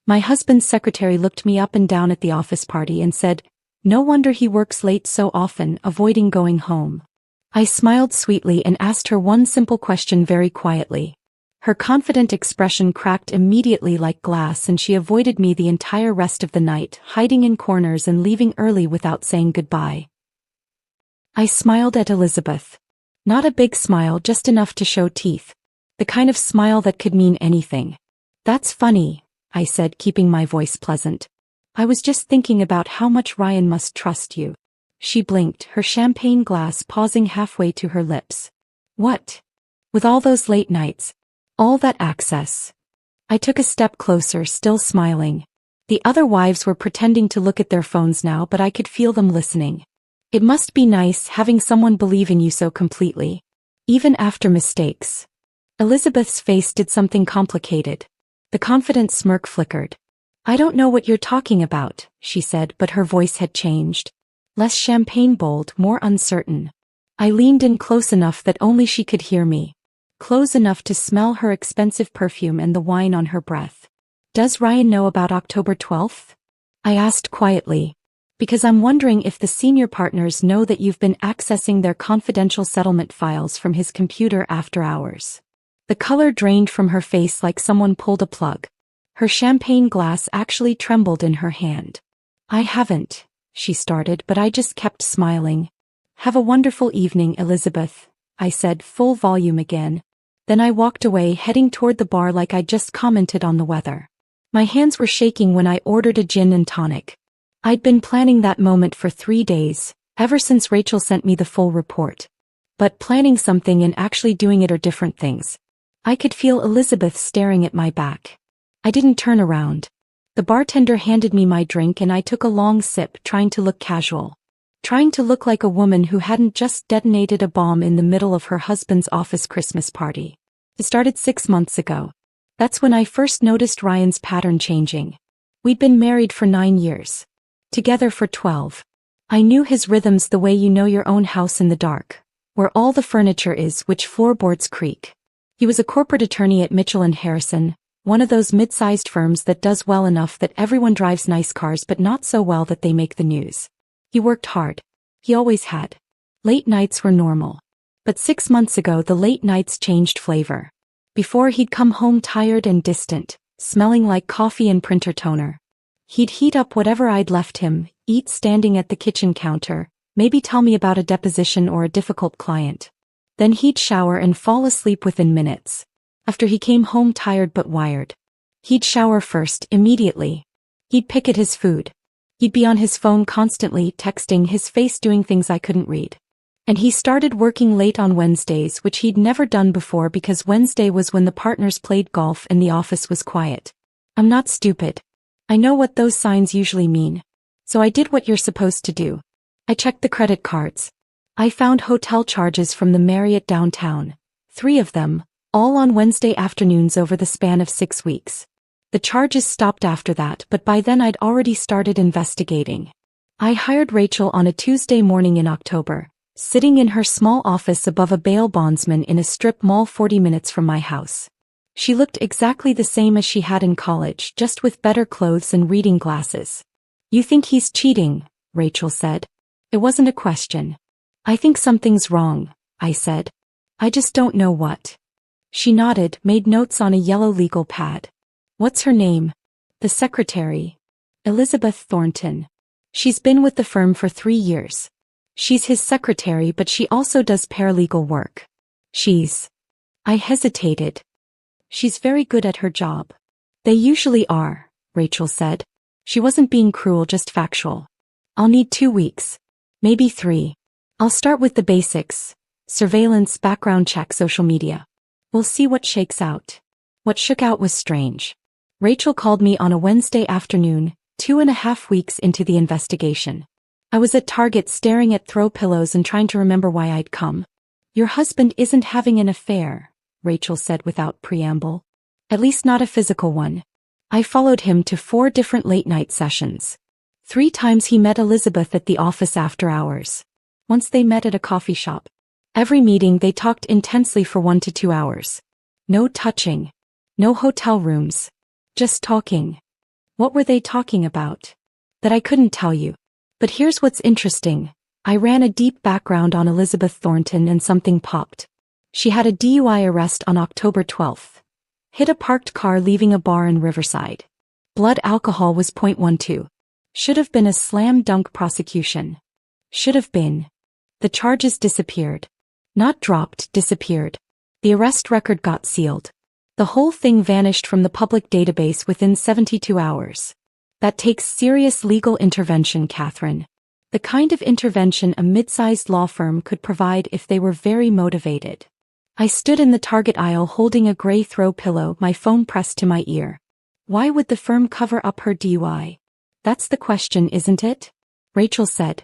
My husband's secretary looked me up and down at the office party and said, "No wonder he works late so often, avoiding going home." I smiled sweetly and asked her one simple question very quietly. Her confident expression cracked immediately like glass, and she avoided me the entire rest of the night, hiding in corners and leaving early without saying goodbye. I smiled at Elizabeth. Not a big smile, just enough to show teeth. The kind of smile that could mean anything. "That's funny," I said, keeping my voice pleasant. "I was just thinking about how much Ryan must trust you." She blinked, her champagne glass pausing halfway to her lips. "What? With all those late nights? All that access?" I took a step closer, still smiling. The other wives were pretending to look at their phones now, but I could feel them listening. It must be nice having someone believe in you so completely. Even after mistakes. Elizabeth's face did something complicated. The confident smirk flickered. "I don't know what you're talking about," she said, but her voice had changed. Less champagne bold, more uncertain. I leaned in close enough that only she could hear me. Close enough to smell her expensive perfume and the wine on her breath. "Does Ryan know about October 12th? I asked quietly. "Because I'm wondering if the senior partners know that you've been accessing their confidential settlement files from his computer after hours." The color drained from her face like someone pulled a plug. Her champagne glass actually trembled in her hand. "I haven't," she started, but I just kept smiling. "Have a wonderful evening, Elizabeth," I said, full volume again. Then I walked away, heading toward the bar like I'd just commented on the weather. My hands were shaking when I ordered a gin and tonic. I'd been planning that moment for 3 days, ever since Rachel sent me the full report. But planning something and actually doing it are different things. I could feel Elizabeth staring at my back. I didn't turn around. The bartender handed me my drink and I took a long sip, trying to look casual. Trying to look like a woman who hadn't just detonated a bomb in the middle of her husband's office Christmas party. It started 6 months ago. That's when I first noticed Ryan's pattern changing. We'd been married for 9 years. Together for 12. I knew his rhythms the way you know your own house in the dark, where all the furniture is, which floorboards creak. He was a corporate attorney at Mitchell & Harrison, one of those mid-sized firms that does well enough that everyone drives nice cars but not so well that they make the news. He worked hard. He always had. Late nights were normal. But 6 months ago the late nights changed flavor. Before, he'd come home tired and distant, smelling like coffee and printer toner. He'd heat up whatever I'd left him, eat standing at the kitchen counter, maybe tell me about a deposition or a difficult client. Then he'd shower and fall asleep within minutes. After he came home tired but wired. He'd shower first, immediately. He'd pick at his food. He'd be on his phone constantly, texting, his face doing things I couldn't read. And he started working late on Wednesdays, which he'd never done before because Wednesday was when the partners played golf and the office was quiet. I'm not stupid. I know what those signs usually mean. So I did what you're supposed to do. I checked the credit cards. I found hotel charges from the Marriott downtown. 3 of them, all on Wednesday afternoons over the span of 6 weeks. The charges stopped after that, but by then I'd already started investigating. I hired Rachel on a Tuesday morning in October, sitting in her small office above a bail bondsman in a strip mall 40 minutes from my house. She looked exactly the same as she had in college, just with better clothes and reading glasses. "You think he's cheating?" Rachel said. It wasn't a question. "I think something's wrong," I said. "I just don't know what." She nodded, made notes on a yellow legal pad. "What's her name?" "The secretary. Elizabeth Thornton. She's been with the firm for 3 years. She's his secretary, but she also does paralegal work. I hesitated. "She's very good at her job." "They usually are," Rachel said. She wasn't being cruel, just factual. "I'll need 2 weeks. Maybe 3. I'll start with the basics. Surveillance, background check, social media. We'll see what shakes out." What shook out was strange. Rachel called me on a Wednesday afternoon, 2.5 weeks into the investigation. I was at Target staring at throw pillows and trying to remember why I'd come. "Your husband isn't having an affair," Rachel said without preamble. "At least not a physical one." I followed him to 4 different late-night sessions. 3 times he met Elizabeth at the office after hours. Once they met at a coffee shop. Every meeting they talked intensely for 1 to 2 hours. No touching. No hotel rooms. Just talking. What were they talking about? That I couldn't tell you. But here's what's interesting. I ran a deep background on Elizabeth Thornton and something popped. She had a DUI arrest on October 12th. Hit a parked car leaving a bar in Riverside. Blood alcohol was 0.12. Should have been a slam dunk prosecution. Should have been. The charges disappeared. Not dropped, disappeared. The arrest record got sealed. The whole thing vanished from the public database within 72 hours. That takes serious legal intervention, Catherine. The kind of intervention a mid-sized law firm could provide if they were very motivated. I stood in the Target aisle holding a gray throw pillow, my phone pressed to my ear. Why would the firm cover up her DUI? That's the question, isn't it? Rachel said.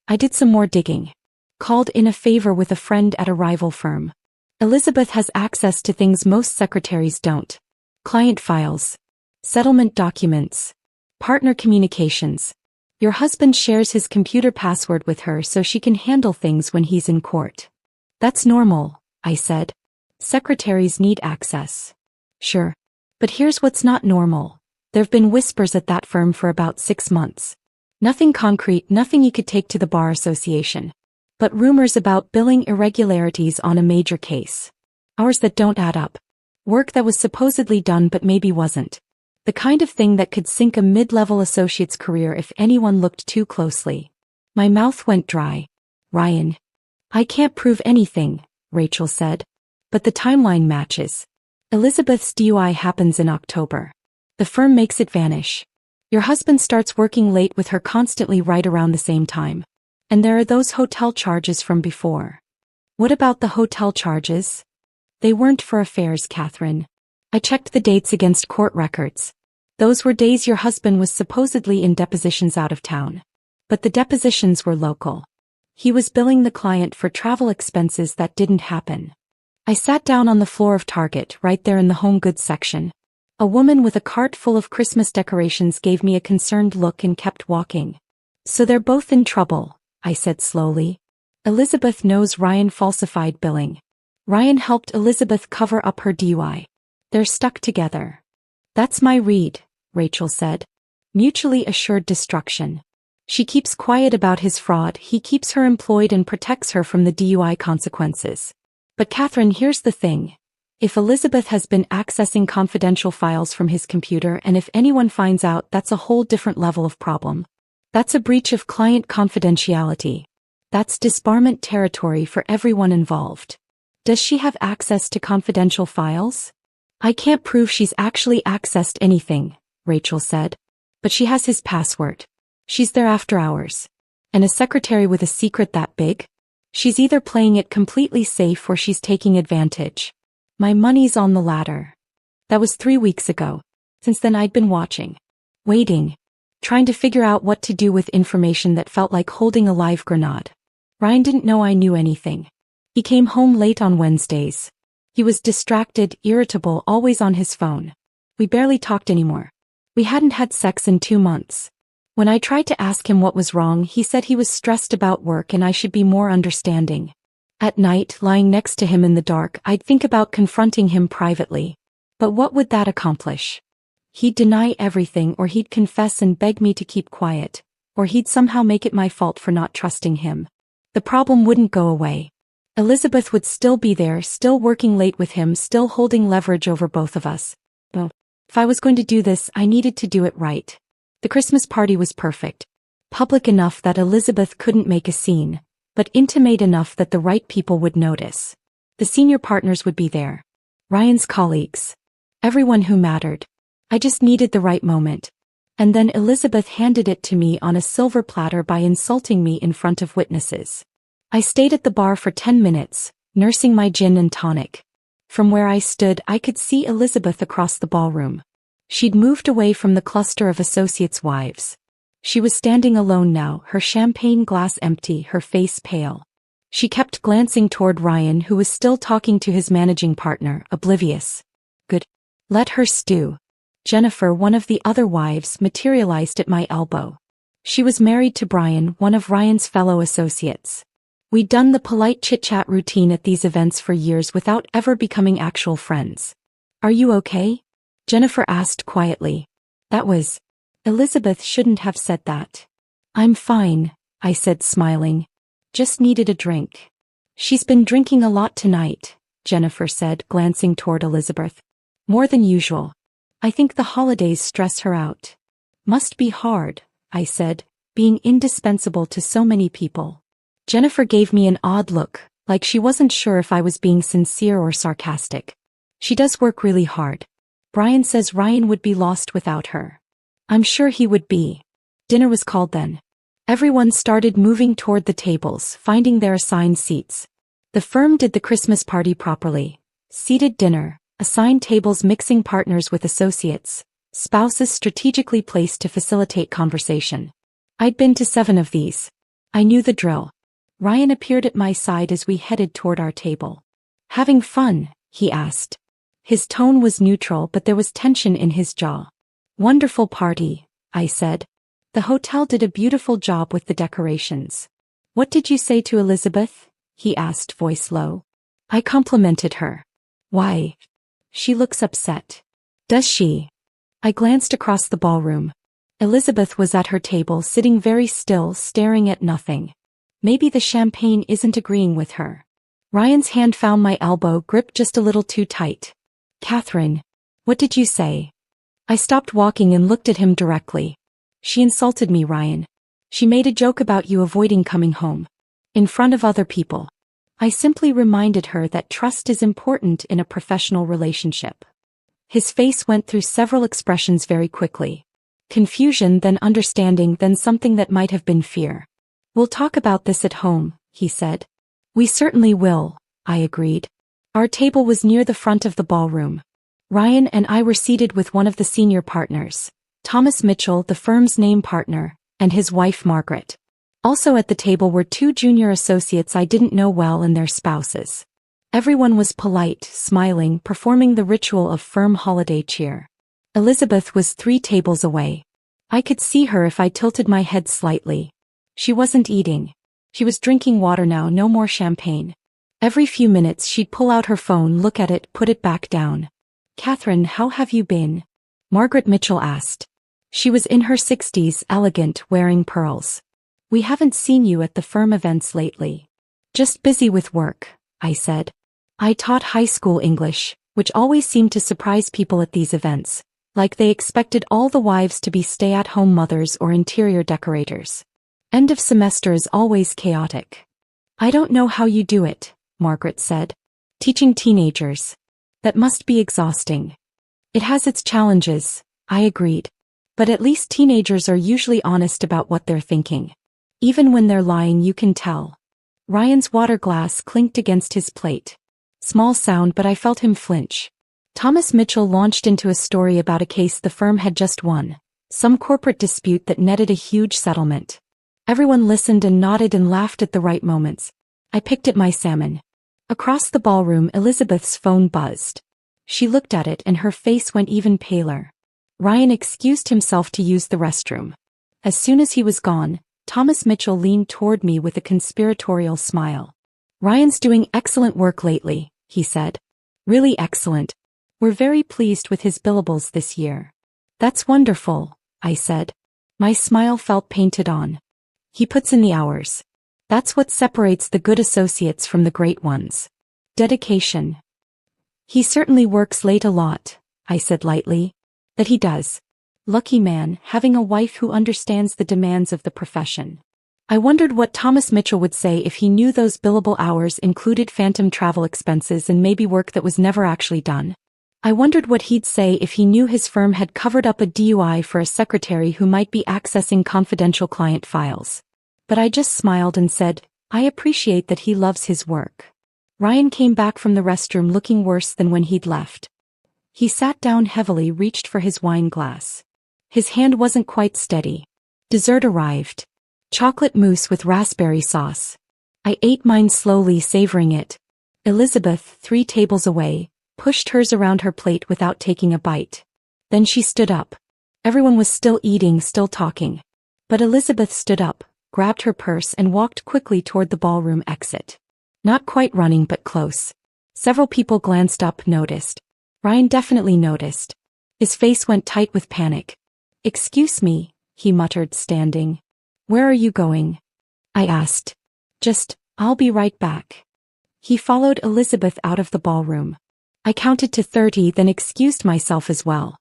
I did some more digging. Called in a favor with a friend at a rival firm. Elizabeth has access to things most secretaries don't. Client files. Settlement documents. Partner communications. Your husband shares his computer password with her so she can handle things when he's in court. That's normal, I said. Secretaries need access. Sure. But here's what's not normal. There've been whispers at that firm for about 6 months. Nothing concrete, nothing you could take to the Bar Association. But rumors about billing irregularities on a major case. Hours that don't add up. Work that was supposedly done but maybe wasn't. The kind of thing that could sink a mid-level associate's career if anyone looked too closely. My mouth went dry. Ryan. I can't prove anything, Rachel said. But the timeline matches. Elizabeth's DUI happens in October. The firm makes it vanish. Your husband starts working late with her constantly right around the same time. And there are those hotel charges from before. What about the hotel charges? They weren't for affairs, Catherine. I checked the dates against court records. Those were days your husband was supposedly in depositions out of town. But the depositions were local. He was billing the client for travel expenses that didn't happen. I sat down on the floor of Target, right there in the home goods section. A woman with a cart full of Christmas decorations gave me a concerned look and kept walking. So they're both in trouble, I said slowly. Elizabeth knows Ryan falsified billing. Ryan helped Elizabeth cover up her DUI. They're stuck together. That's my read, Rachel said. Mutually assured destruction. She keeps quiet about his fraud, he keeps her employed and protects her from the DUI consequences. But Catherine, here's the thing. If Elizabeth has been accessing confidential files from his computer and if anyone finds out, that's a whole different level of problem. That's a breach of client confidentiality. That's disbarment territory for everyone involved. Does she have access to confidential files? I can't prove she's actually accessed anything, Rachel said. But she has his password. She's there after hours. And a secretary with a secret that big? She's either playing it completely safe or she's taking advantage. My money's on the latter. That was 3 weeks ago. Since then I'd been watching. Waiting. Trying to figure out what to do with information that felt like holding a live grenade. Ryan didn't know I knew anything. He came home late on Wednesdays. He was distracted, irritable, always on his phone. We barely talked anymore. We hadn't had sex in 2 months. When I tried to ask him what was wrong, he said he was stressed about work and I should be more understanding. At night, lying next to him in the dark, I'd think about confronting him privately. But what would that accomplish? He'd deny everything, or he'd confess and beg me to keep quiet, or he'd somehow make it my fault for not trusting him. The problem wouldn't go away. Elizabeth would still be there, still working late with him, still holding leverage over both of us. But if I was going to do this, I needed to do it right. The Christmas party was perfect. Public enough that Elizabeth couldn't make a scene, but intimate enough that the right people would notice. The senior partners would be there. Ryan's colleagues. Everyone who mattered. I just needed the right moment. And then Elizabeth handed it to me on a silver platter by insulting me in front of witnesses. I stayed at the bar for 10 minutes, nursing my gin and tonic. From where I stood, I could see Elizabeth across the ballroom. She'd moved away from the cluster of associates' wives. She was standing alone now, her champagne glass empty, her face pale. She kept glancing toward Ryan, who was still talking to his managing partner, oblivious. Good. Let her stew. Jennifer, one of the other wives, materialized at my elbow. She was married to Brian, one of Ryan's fellow associates. We'd done the polite chit-chat routine at these events for years without ever becoming actual friends. Are you okay? Jennifer asked quietly. That was Elizabeth shouldn't have said that. I'm fine, I said smiling. Just needed a drink. She's been drinking a lot tonight, Jennifer said, glancing toward Elizabeth. More than usual. I think the holidays stress her out. Must be hard, I said, being indispensable to so many people. Jennifer gave me an odd look, like she wasn't sure if I was being sincere or sarcastic. She does work really hard. Brian says Ryan would be lost without her. I'm sure he would be. Dinner was called then. Everyone started moving toward the tables, finding their assigned seats. The firm did the Christmas party properly. Seated dinner, assigned tables mixing partners with associates, spouses strategically placed to facilitate conversation. I'd been to 7 of these. I knew the drill. Ryan appeared at my side as we headed toward our table. Having fun? He asked. His tone was neutral, but there was tension in his jaw. Wonderful party, I said. The hotel did a beautiful job with the decorations. What did you say to Elizabeth? He asked, voice low. I complimented her. Why? She looks upset. Does she? I glanced across the ballroom. Elizabeth was at her table, sitting very still, staring at nothing. Maybe the champagne isn't agreeing with her. Ryan's hand found my elbow, gripped just a little too tight. Catherine, what did you say? I stopped walking and looked at him directly. She insulted me, Ryan. She made a joke about you avoiding coming home. In front of other people. I simply reminded her that trust is important in a professional relationship. His face went through several expressions very quickly. Confusion, then understanding, then something that might have been fear. We'll talk about this at home, he said. We certainly will, I agreed. Our table was near the front of the ballroom. Ryan and I were seated with one of the senior partners, Thomas Mitchell, the firm's name partner, and his wife Margaret. Also at the table were 2 junior associates I didn't know well and their spouses. Everyone was polite, smiling, performing the ritual of firm holiday cheer. Elizabeth was 3 tables away. I could see her if I tilted my head slightly. She wasn't eating. She was drinking water now, no more champagne. Every few minutes she'd pull out her phone, look at it, put it back down. Catherine, how have you been? Margaret Mitchell asked. She was in her 60s, elegant, wearing pearls. We haven't seen you at the firm events lately. Just busy with work, I said. I taught high school English, which always seemed to surprise people at these events, like they expected all the wives to be stay-at-home mothers or interior decorators. End of semester is always chaotic. I don't know how you do it, Margaret said. Teaching teenagers. That must be exhausting. It has its challenges, I agreed. But at least teenagers are usually honest about what they're thinking. Even when they're lying, you can tell. Ryan's water glass clinked against his plate. Small sound, but I felt him flinch. Thomas Mitchell launched into a story about a case the firm had just won, some corporate dispute that netted a huge settlement. Everyone listened and nodded and laughed at the right moments. I picked at my salmon. Across the ballroom, Elizabeth's phone buzzed. She looked at it and her face went even paler. Ryan excused himself to use the restroom. As soon as he was gone, Thomas Mitchell leaned toward me with a conspiratorial smile. Ryan's doing excellent work lately, he said. Really excellent. We're very pleased with his billables this year. That's wonderful, I said. My smile felt painted on. He puts in the hours. That's what separates the good associates from the great ones. Dedication. He certainly works late a lot, I said lightly. That he does. Lucky man, having a wife who understands the demands of the profession. I wondered what Thomas Mitchell would say if he knew those billable hours included phantom travel expenses and maybe work that was never actually done. I wondered what he'd say if he knew his firm had covered up a DUI for a secretary who might be accessing confidential client files. But I just smiled and said, I appreciate that he loves his work. Ryan came back from the restroom looking worse than when he'd left. He sat down heavily, reached for his wine glass. His hand wasn't quite steady. Dessert arrived. Chocolate mousse with raspberry sauce. I ate mine slowly, savoring it. Elizabeth, 3 tables away, pushed hers around her plate without taking a bite. Then she stood up. Everyone was still eating, still talking. But Elizabeth stood up, grabbed her purse and walked quickly toward the ballroom exit. Not quite running, but close. Several people glanced up, noticed. Ryan definitely noticed. His face went tight with panic. Excuse me, he muttered, standing. Where are you going? I asked. I'll be right back. He followed Elizabeth out of the ballroom. I counted to 30, then excused myself as well.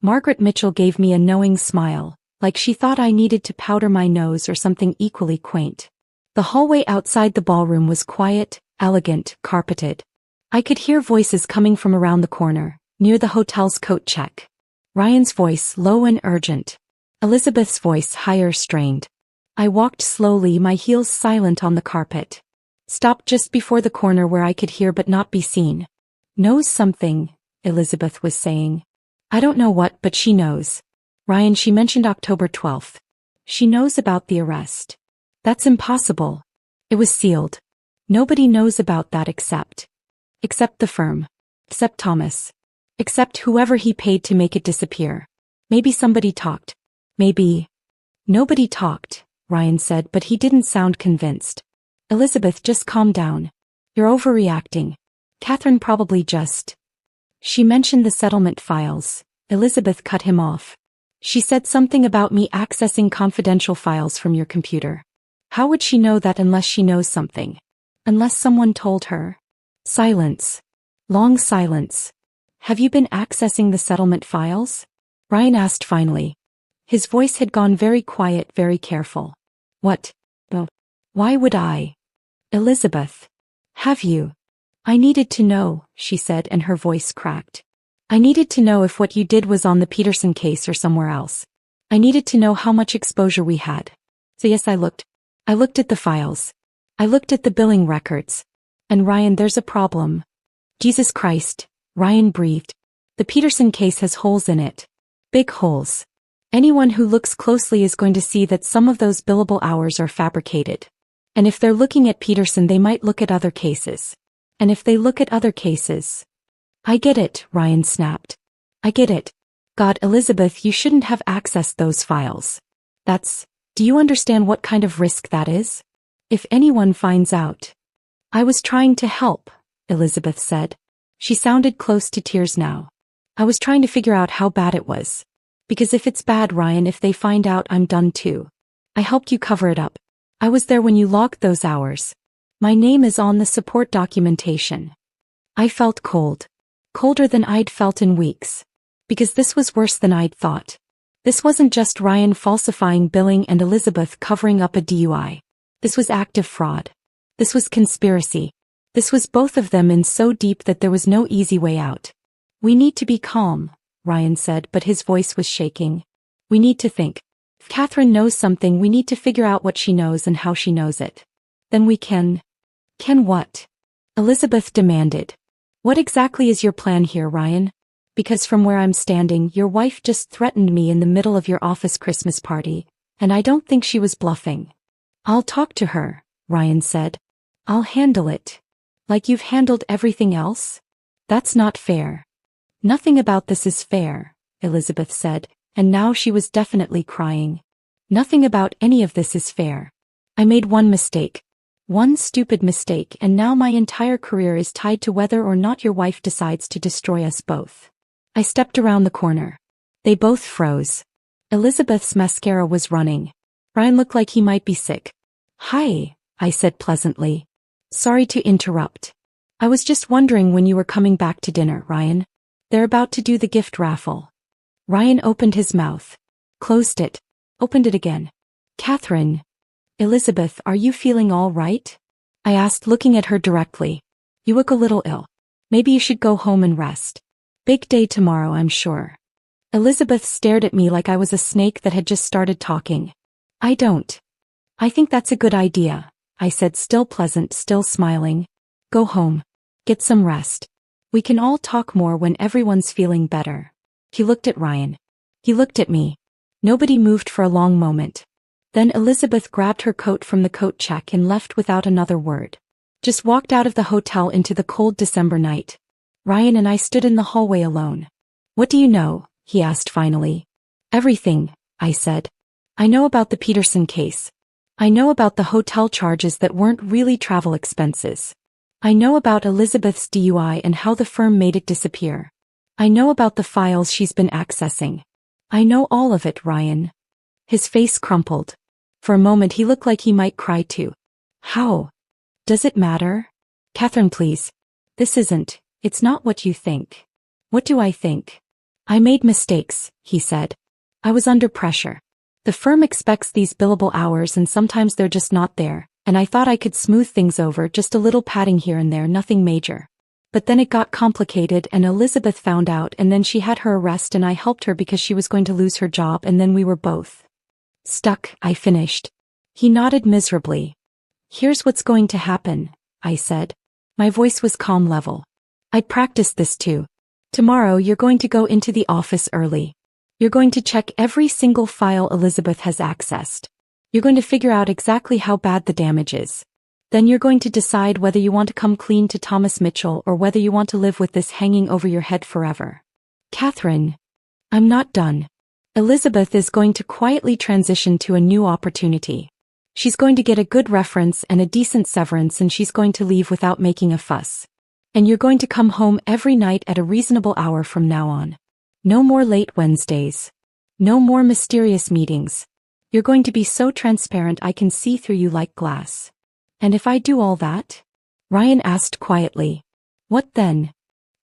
Margaret Mitchell gave me a knowing smile, like she thought I needed to powder my nose or something equally quaint. The hallway outside the ballroom was quiet, elegant, carpeted. I could hear voices coming from around the corner, near the hotel's coat check. Ryan's voice low and urgent. Elizabeth's voice higher, strained. I walked slowly, my heels silent on the carpet. Stopped just before the corner where I could hear but not be seen. Knows something, Elizabeth was saying. I don't know what, but she knows. Ryan, she mentioned October 12th. She knows about the arrest. That's impossible. It was sealed. Nobody knows about that except the firm. Except Thomas. Except whoever he paid to make it disappear. Maybe somebody talked. Maybe. Nobody talked, Ryan said, but he didn't sound convinced. Elizabeth, just calm down. You're overreacting. Catherine probably just. She mentioned the settlement files. Elizabeth cut him off. She said something about me accessing confidential files from your computer. How would she know that unless she knows something? Unless someone told her? Silence. Long silence. Have you been accessing the settlement files? Ryan asked finally. His voice had gone very quiet, very careful. What? Oh. Why would I? Elizabeth. Have you? I needed to know, she said, and her voice cracked. I needed to know if what you did was on the Peterson case or somewhere else. I needed to know how much exposure we had. So yes, I looked. I looked at the files. I looked at the billing records. And Ryan, there's a problem. Jesus Christ, Ryan breathed. The Peterson case has holes in it. Big holes. Anyone who looks closely is going to see that some of those billable hours are fabricated. And if they're looking at Peterson, they might look at other cases. And if they look at other cases. I get it, Ryan snapped. I get it. God, Elizabeth, you shouldn't have accessed those files. Do you understand what kind of risk that is? If anyone finds out. I was trying to help, Elizabeth said. She sounded close to tears now. I was trying to figure out how bad it was. Because if it's bad, Ryan, if they find out, I'm done too. I helped you cover it up. I was there when you logged those hours. My name is on the support documentation. I felt cold. Colder than I'd felt in weeks. Because this was worse than I'd thought. This wasn't just Ryan falsifying billing and Elizabeth covering up a DUI. This was active fraud. This was conspiracy. This was both of them in so deep that there was no easy way out. We need to be calm, Ryan said, but his voice was shaking. We need to think. If Catherine knows something, we need to figure out what she knows and how she knows it. Then we can. Can what? Elizabeth demanded. What exactly is your plan here, Ryan? Because from where I'm standing, your wife just threatened me in the middle of your office Christmas party, and I don't think she was bluffing. I'll talk to her, Ryan said. I'll handle it. Like you've handled everything else? That's not fair. Nothing about this is fair, Elizabeth said, and now she was definitely crying. Nothing about any of this is fair. I made one mistake. One stupid mistake, and now my entire career is tied to whether or not your wife decides to destroy us both. I stepped around the corner. They both froze. Elizabeth's mascara was running. Ryan looked like he might be sick. Hi, I said pleasantly. Sorry to interrupt. I was just wondering when you were coming back to dinner, Ryan. They're about to do the gift raffle. Ryan opened his mouth. Closed it. Opened it again. Catherine. Elizabeth, are you feeling all right? I asked, looking at her directly. You look a little ill. Maybe you should go home and rest. Big day tomorrow, I'm sure. Elizabeth stared at me like I was a snake that had just started talking. I don't. I think that's a good idea, I said, still pleasant, still smiling. Go home. Get some rest. We can all talk more when everyone's feeling better. He looked at Ryan. He looked at me. Nobody moved for a long moment. Then Elizabeth grabbed her coat from the coat check and left without another word. Just walked out of the hotel into the cold December night. Ryan and I stood in the hallway alone. What do you know? He asked finally. Everything, I said. I know about the Peterson case. I know about the hotel charges that weren't really travel expenses. I know about Elizabeth's DUI and how the firm made it disappear. I know about the files she's been accessing. I know all of it, Ryan. His face crumpled. For a moment he looked like he might cry too. How? Does it matter? Catherine, please. It's not what you think. What do I think? I made mistakes, he said. I was under pressure. The firm expects these billable hours and sometimes they're just not there, and I thought I could smooth things over, just a little padding here and there, nothing major. But then it got complicated and Elizabeth found out, and then she had her arrest and I helped her because she was going to lose her job, and then we were both stuck, I finished. He nodded miserably. Here's what's going to happen, I said. My voice was calm level. I'd practiced this too. Tomorrow you're going to go into the office early. You're going to check every single file Elizabeth has accessed. You're going to figure out exactly how bad the damage is. Then you're going to decide whether you want to come clean to Thomas Mitchell or whether you want to live with this hanging over your head forever. Catherine, I'm not done. Elizabeth is going to quietly transition to a new opportunity. She's going to get a good reference and a decent severance, and she's going to leave without making a fuss. And you're going to come home every night at a reasonable hour from now on. No more late Wednesdays. No more mysterious meetings. You're going to be so transparent I can see through you like glass. And if I do all that? Ryan asked quietly. What then?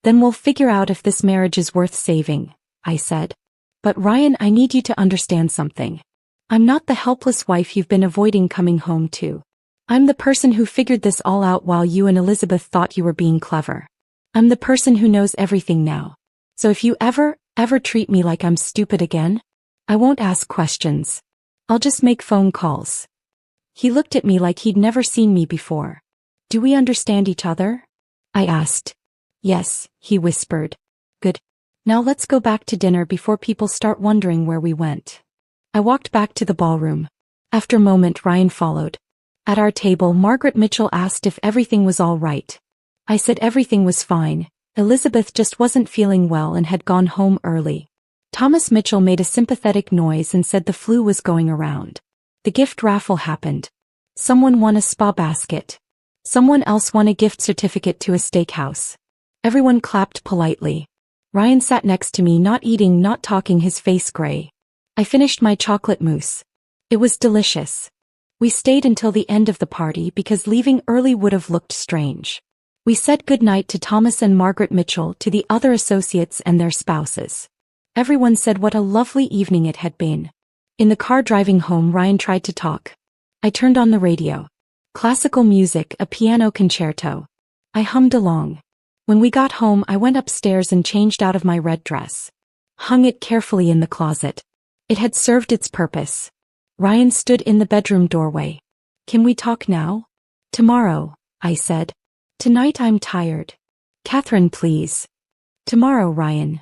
Then we'll figure out if this marriage is worth saving, I said. But Ryan, I need you to understand something. I'm not the helpless wife you've been avoiding coming home to. I'm the person who figured this all out while you and Elizabeth thought you were being clever. I'm the person who knows everything now. So if you ever treat me like I'm stupid again, I won't ask questions. I'll just make phone calls. He looked at me like he'd never seen me before. Do we understand each other? I asked. Yes, he whispered. Good. Now let's go back to dinner before people start wondering where we went. I walked back to the ballroom. After a moment, Ryan followed. At our table, Margaret Mitchell asked if everything was all right. I said everything was fine. Elizabeth just wasn't feeling well and had gone home early. Thomas Mitchell made a sympathetic noise and said the flu was going around. The gift raffle happened. Someone won a spa basket. Someone else won a gift certificate to a steakhouse. Everyone clapped politely. Ryan sat next to me, not eating, not talking, his face gray. I finished my chocolate mousse. It was delicious. We stayed until the end of the party because leaving early would have looked strange. We said goodnight to Thomas and Margaret Mitchell, to the other associates and their spouses. Everyone said what a lovely evening it had been. In the car driving home, Ryan tried to talk. I turned on the radio. Classical music, a piano concerto. I hummed along. When we got home, I went upstairs and changed out of my red dress. Hung it carefully in the closet. It had served its purpose. Ryan stood in the bedroom doorway. Can we talk now? Tomorrow, I said. Tonight I'm tired. Catherine, please. Tomorrow, Ryan.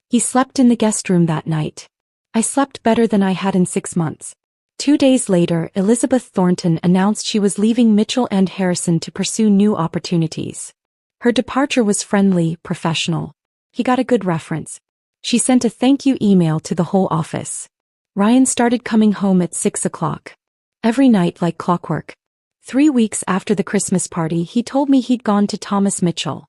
He slept in the guest room that night. I slept better than I had in 6 months. 2 days later, Elizabeth Thornton announced she was leaving Mitchell and Harrison to pursue new opportunities. Her departure was friendly, professional. He got a good reference. She sent a thank you email to the whole office. Ryan started coming home at 6 o'clock. Every night like clockwork. 3 weeks after the Christmas party, he told me he'd gone to Thomas Mitchell.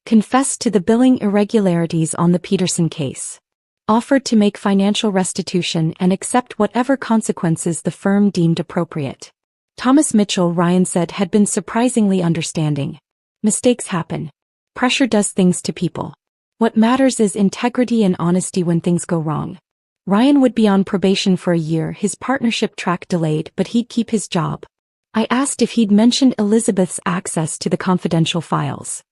Confessed to the billing irregularities on the Peterson case. Offered to make financial restitution and accept whatever consequences the firm deemed appropriate. Thomas Mitchell, Ryan said, had been surprisingly understanding. Mistakes happen. Pressure does things to people. What matters is integrity and honesty when things go wrong. Ryan would be on probation for a year, his partnership track delayed, but he'd keep his job. I asked if he'd mentioned Elizabeth's access to the confidential files.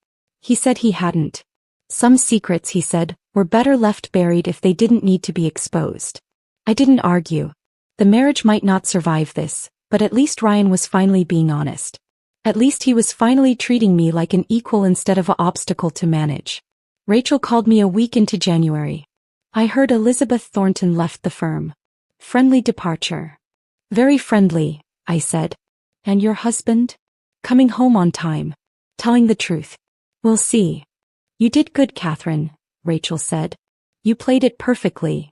He said he hadn't. Some secrets, he said, were better left buried if they didn't need to be exposed. I didn't argue. The marriage might not survive this, but at least Ryan was finally being honest. At least he was finally treating me like an equal instead of an obstacle to manage. Rachel called me a week into January. I heard Elizabeth Thornton left the firm. Friendly departure. Very friendly, I said. And your husband? Coming home on time. Telling the truth. We'll see. You did good, Catherine, Rachel said. You played it perfectly.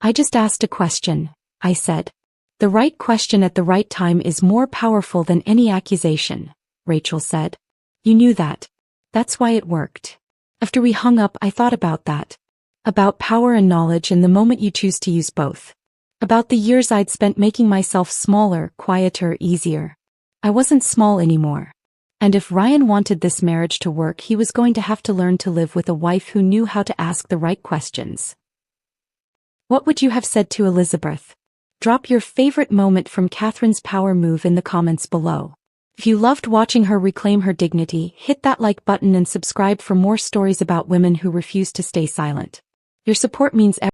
I just asked a question, I said. The right question at the right time is more powerful than any accusation, Rachel said. You knew that. That's why it worked. After we hung up, I thought about that. About power and knowledge and the moment you choose to use both. About the years I'd spent making myself smaller, quieter, easier. I wasn't small anymore. And if Ryan wanted this marriage to work, he was going to have to learn to live with a wife who knew how to ask the right questions. What would you have said to Elizabeth? Drop your favorite moment from Catherine's power move in the comments below. If you loved watching her reclaim her dignity, hit that like button and subscribe for more stories about women who refuse to stay silent. Your support means everything.